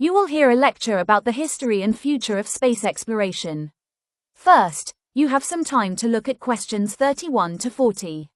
You will hear a lecture about the history and future of space exploration. First, you have some time to look at questions 31 to 40.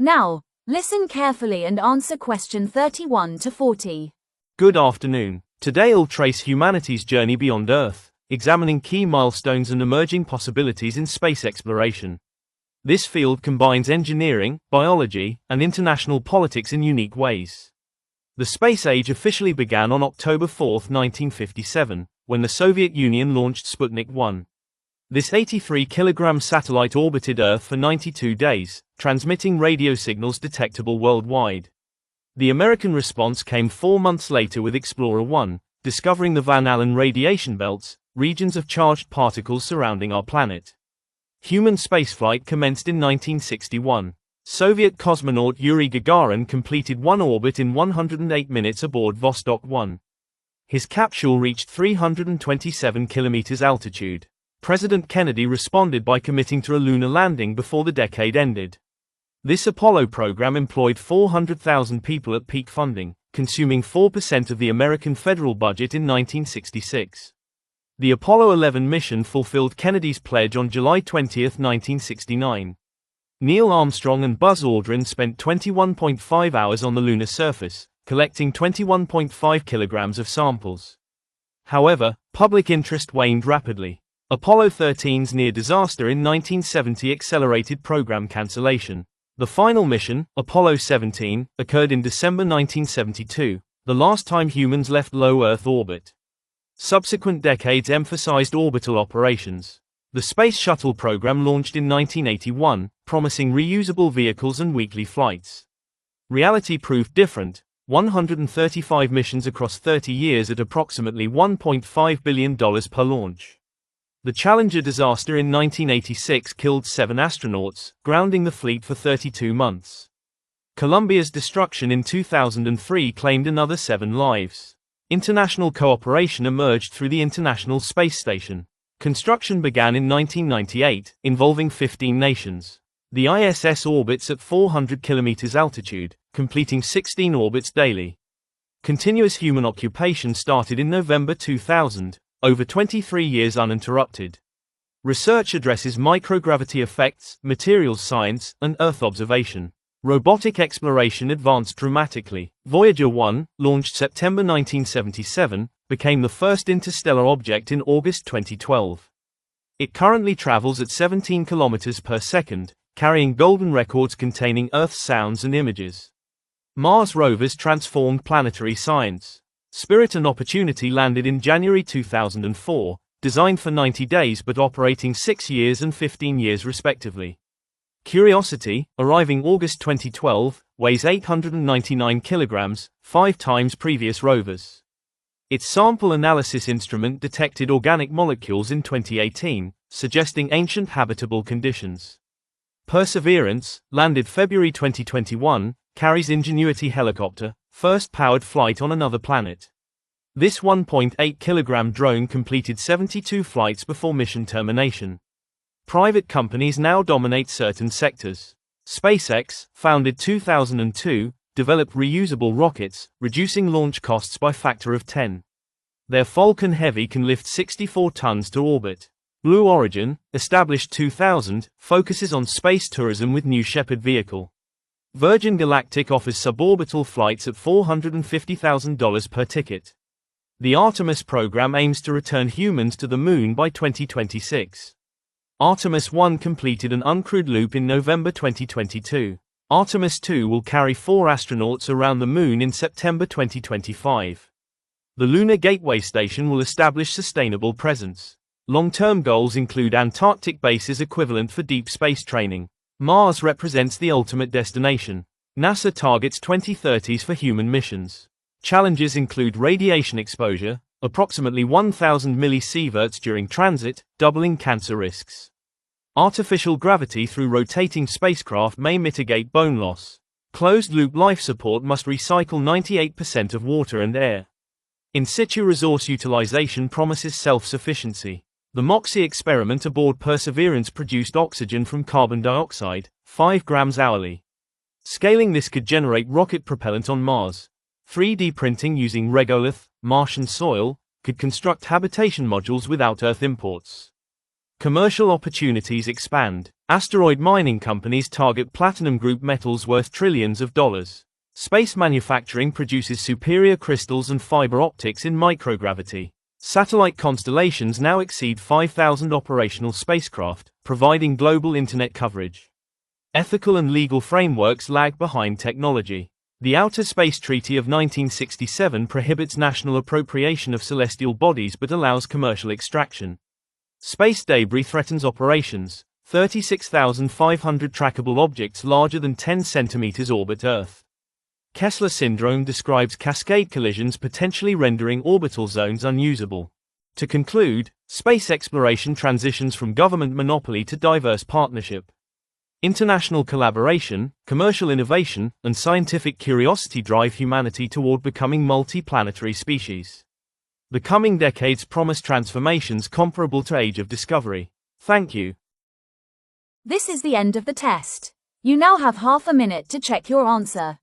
Now, listen carefully and answer question 31 to 40. Good afternoon. Today I'll trace humanity's journey beyond Earth, examining key milestones and emerging possibilities in space exploration. This field combines engineering, biology, and international politics in unique ways. The space age officially began on October 4, 1957, when the Soviet Union launched Sputnik 1. This 83-kilogram satellite orbited Earth for 92 days, transmitting radio signals detectable worldwide. The American response came 4 months later with Explorer 1, discovering the Van Allen radiation belts, regions of charged particles surrounding our planet. Human spaceflight commenced in 1961. Soviet cosmonaut Yuri Gagarin completed one orbit in 108 minutes aboard Vostok 1. His capsule reached 327 kilometers altitude. President Kennedy responded by committing to a lunar landing before the decade ended. This Apollo program employed 400,000 people at peak funding, consuming 4% of the American federal budget in 1966. The Apollo 11 mission fulfilled Kennedy's pledge on July 20, 1969. Neil Armstrong and Buzz Aldrin spent 21.5 hours on the lunar surface, collecting 21.5 kilograms of samples. However, public interest waned rapidly. Apollo 13's near disaster in 1970 accelerated program cancellation. The final mission, Apollo 17, occurred in December 1972, the last time humans left low Earth orbit. Subsequent decades emphasized orbital operations. The Space Shuttle program launched in 1981, promising reusable vehicles and weekly flights. Reality proved different. 135 missions across 30 years at approximately $1.5 billion per launch. The Challenger disaster in 1986 killed 7 astronauts, grounding the fleet for 32 months. Columbia's destruction in 2003 claimed another 7 lives. International cooperation emerged through the International Space Station. Construction began in 1998, involving 15 nations. The ISS orbits at 400 kilometers altitude, completing 16 orbits daily. Continuous human occupation started in November 2000. Over 23 years uninterrupted. Research addresses microgravity effects, materials science, and Earth observation. Robotic exploration advanced dramatically. Voyager 1, launched September 1977, became the first interstellar object in August 2012. It currently travels at 17 kilometers per second, carrying golden records containing Earth's sounds and images. Mars rovers transformed planetary science. Spirit and Opportunity landed in January 2004, designed for 90 days but operating 6 years and 15 years respectively. Curiosity, arriving August 2012, weighs 899 kilograms, 5 times previous rovers. Its sample analysis instrument detected organic molecules in 2018, suggesting ancient habitable conditions. Perseverance, landed February 2021, carries Ingenuity helicopter, first powered flight on another planet. This 1.8-kilogram drone completed 72 flights before mission termination. Private companies now dominate certain sectors. SpaceX, founded 2002, developed reusable rockets, reducing launch costs by factor of 10. Their Falcon Heavy can lift 64 tons to orbit. Blue Origin, established 2000, focuses on space tourism with New Shepard vehicle. Virgin Galactic offers suborbital flights at $450,000 per ticket. The Artemis program aims to return humans to the Moon by 2026. Artemis 1 completed an uncrewed loop in November 2022. Artemis 2 will carry 4 astronauts around the Moon in September 2025. The Lunar Gateway Station will establish sustainable presence. Long-term goals include Antarctic bases equivalent for deep space training. Mars represents the ultimate destination. NASA targets 2030s for human missions. Challenges include radiation exposure, approximately 1,000 millisieverts during transit, doubling cancer risks. Artificial gravity through rotating spacecraft may mitigate bone loss. Closed-loop life support must recycle 98% of water and air. In situ resource utilization promises self-sufficiency. The MOXIE experiment aboard Perseverance produced oxygen from carbon dioxide, 5 grams hourly. Scaling this could generate rocket propellant on Mars. 3D printing using regolith, Martian soil, could construct habitation modules without Earth imports. Commercial opportunities expand. Asteroid mining companies target platinum group metals worth trillions of dollars. Space manufacturing produces superior crystals and fiber optics in microgravity. Satellite constellations now exceed 5,000 operational spacecraft, providing global internet coverage. Ethical and legal frameworks lag behind technology. The Outer Space Treaty of 1967 prohibits national appropriation of celestial bodies but allows commercial extraction. Space debris threatens operations. 36,500 trackable objects larger than 10 centimeters orbit Earth. Kessler syndrome describes cascade collisions potentially rendering orbital zones unusable. To conclude, space exploration transitions from government monopoly to diverse partnership. International collaboration, commercial innovation, and scientific curiosity drive humanity toward becoming multi-planetary species. The coming decades promise transformations comparable to Age of Discovery. Thank you. This is the end of the test. You now have half a minute to check your answer.